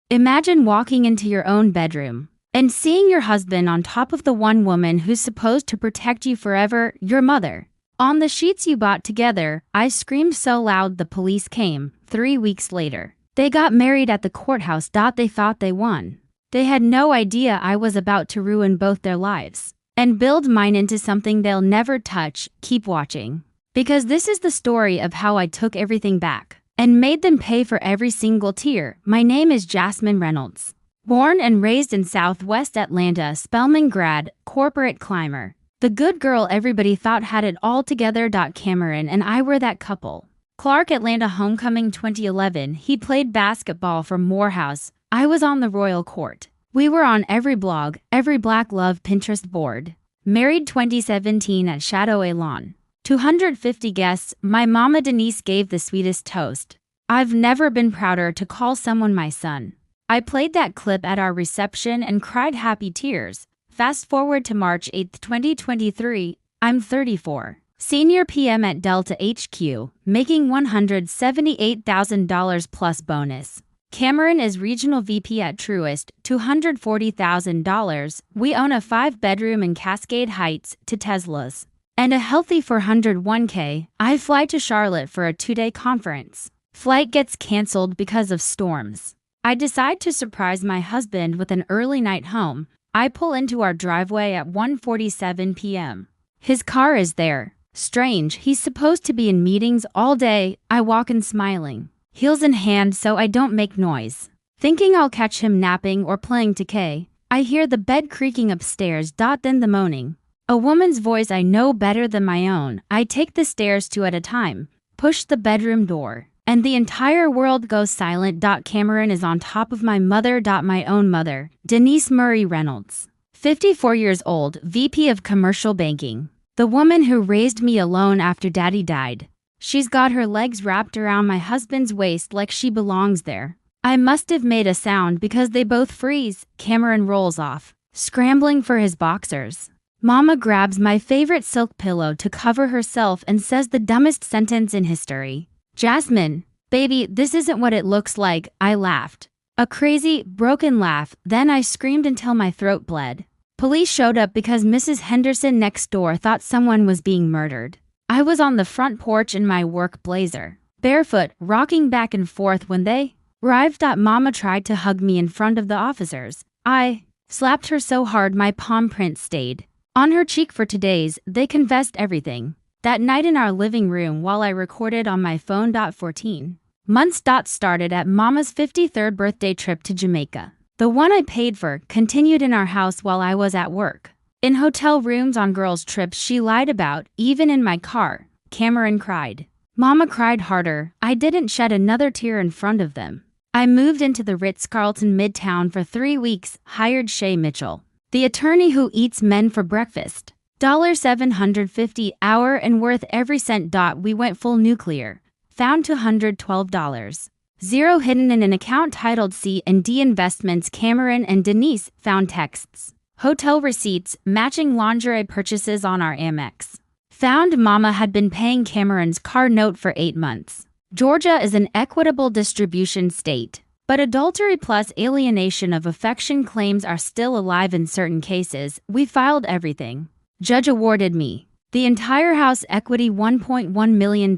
Imagine walking into your own bedroom and seeing your husband on top of the one woman who's supposed to protect you forever, your mother. On the sheets you bought together, I screamed so loud the police came. 3 weeks later, they got married at the courthouse. They thought they won. They had no idea I was about to ruin both their lives and build mine into something they'll never touch. Keep watching, because this is the story of how I took everything back and made them pay for every single tear. My name is Jasmine Reynolds. Born and raised in Southwest Atlanta, Spelman grad, corporate climber. The good girl everybody thought had it all together. Cameron and I were that couple. Clark Atlanta homecoming 2011, he played basketball for Morehouse. I was on the royal court. We were on every blog, every Black Love Pinterest board. Married 2017 at Chateau Elan. 250 guests. My mama Denise gave the sweetest toast. I've never been prouder to call someone my son. I played that clip at our reception and cried happy tears. Fast forward to March 8, 2023, I'm 34. Senior PM at Delta HQ, making $178,000 plus bonus. Cameron is Regional VP at Truist, $240,000. We own a 5-bedroom in Cascade Heights, to Teslas. And a healthy $401k. I fly to Charlotte for a 2-day conference. Flight gets canceled because of storms. I decide to surprise my husband with an early night home. I pull into our driveway at 1:47 p.m. His car is there. Strange, he's supposed to be in meetings all day. I walk in smiling, heels in hand so I don't make noise. Thinking I'll catch him napping or playing 2K, I hear the bed creaking upstairs. Then the moaning. A woman's voice I know better than my own. I take the stairs 2 at a time, push the bedroom door, and the entire world goes silent. Cameron is on top of my mother. My own mother, Denise Murray Reynolds. 54 years old, VP of Commercial Banking. The woman who raised me alone after daddy died. She's got her legs wrapped around my husband's waist like she belongs there. I must have made a sound because they both freeze. Cameron rolls off, scrambling for his boxers. Mama grabs my favorite silk pillow to cover herself and says the dumbest sentence in history. Jasmine, baby, this isn't what it looks like. I laughed. A crazy, broken laugh, then I screamed until my throat bled. Police showed up because Mrs. Henderson next door thought someone was being murdered. I was on the front porch in my work blazer, barefoot, rocking back and forth when they arrived. Mama tried to hug me in front of the officers. I slapped her so hard my palm print stayed on her cheek for 2 days. They confessed everything. That night in our living room while I recorded on my phone. 14 months. Started at Mama's 53rd birthday trip to Jamaica. The one I paid for continued in our house while I was at work. In hotel rooms on girls' trips she lied about, even in my car. Cameron cried. Mama cried harder. I didn't shed another tear in front of them. I moved into the Ritz-Carlton Midtown for 3 weeks, hired Shay Mitchell, the attorney who eats men for breakfast. $750 hour and worth every cent. We went full nuclear. Found $212. Zero hidden in an account titled C&D Investments. Cameron and Denise found texts, hotel receipts, matching lingerie purchases on our Amex. Found Mama had been paying Cameron's car note for 8 months. Georgia is an equitable distribution state, but adultery plus alienation of affection claims are still alive in certain cases. We filed everything. Judge awarded me the entire house equity, $1.1 million.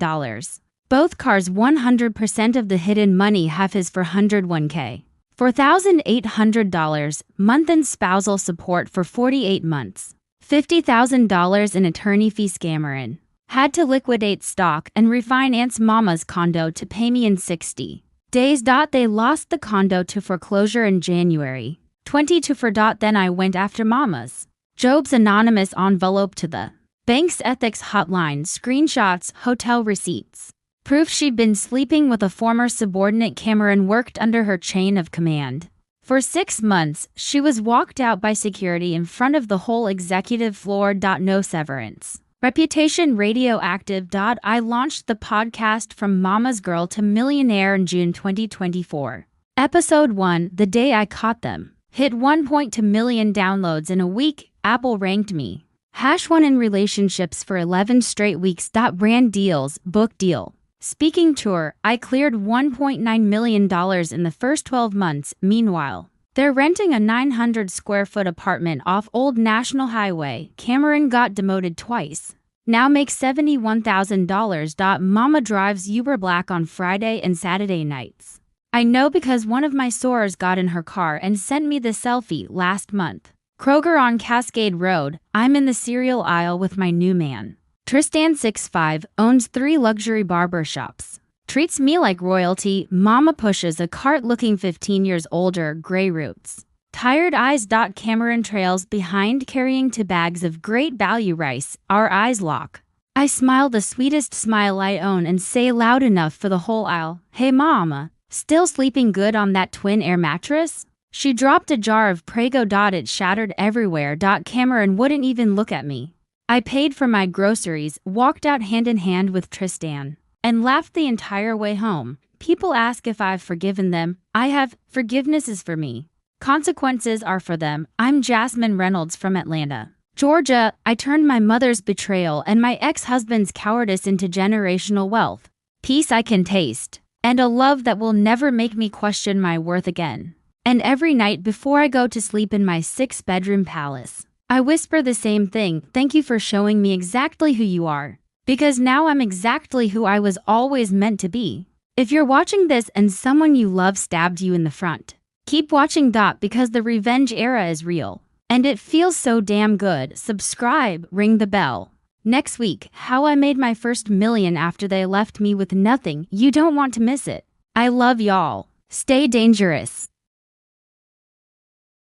Both cars, 100% of the hidden money, half his for $101k. $4,800 month in spousal support for 48 months. $50,000 in attorney fees. Cameron had to liquidate stock and refinance Mama's condo to pay me in 60 days. They lost the condo to foreclosure in January 2024. Then I went after Mama's Job's anonymous envelope to the bank's ethics hotline, screenshots, hotel receipts, proof she'd been sleeping with a former subordinate. Cameron worked under her chain of command. For 6 months, she was walked out by security in front of the whole executive floor. No severance. Reputation radioactive. I launched the podcast From Mama's Girl to Millionaire in June 2024. Episode 1, The Day I Caught Them, hit 1.2 million downloads in a week. Apple ranked me #1 in relationships for 11 straight weeks. Brand deals, book deal. Speaking tour, I cleared $1.9 million in the first 12 months. Meanwhile, they're renting a 900 square foot apartment off Old National Highway. Cameron got demoted twice. Now makes $71,000. Mama drives Uber Black on Friday and Saturday nights. I know because one of my sorors got in her car and sent me the selfie last month. Kroger on Cascade Road, I'm in the cereal aisle with my new man. Tristan 6'5", owns 3 luxury barber shops. Treats me like royalty. Mama pushes a cart looking 15 years older. Gray roots. Tired eyes. Cameron trails behind carrying 2 bags of great value rice. Our eyes lock. I smile the sweetest smile I own and say loud enough for the whole aisle, "Hey mama, still sleeping good on that twin air mattress?" She dropped a jar of Prego. It shattered everywhere. Cameron wouldn't even look at me. I paid for my groceries, walked out hand in hand with Tristan, and laughed the entire way home. People ask if I've forgiven them. I have. Forgiveness is for me. Consequences are for them. I'm Jasmine Reynolds from Atlanta, Georgia. I turned my mother's betrayal and my ex-husband's cowardice into generational wealth. Peace I can taste, and a love that will never make me question my worth again. And every night before I go to sleep in my 6-bedroom palace, I whisper the same thing: thank you for showing me exactly who you are. Because now I'm exactly who I was always meant to be. If you're watching this and someone you love stabbed you in the front, keep watching. Because the revenge era is real. And it feels so damn good. Subscribe, ring the bell. Next week, how I made my first million after they left me with nothing. You don't want to miss it. I love y'all. Stay dangerous.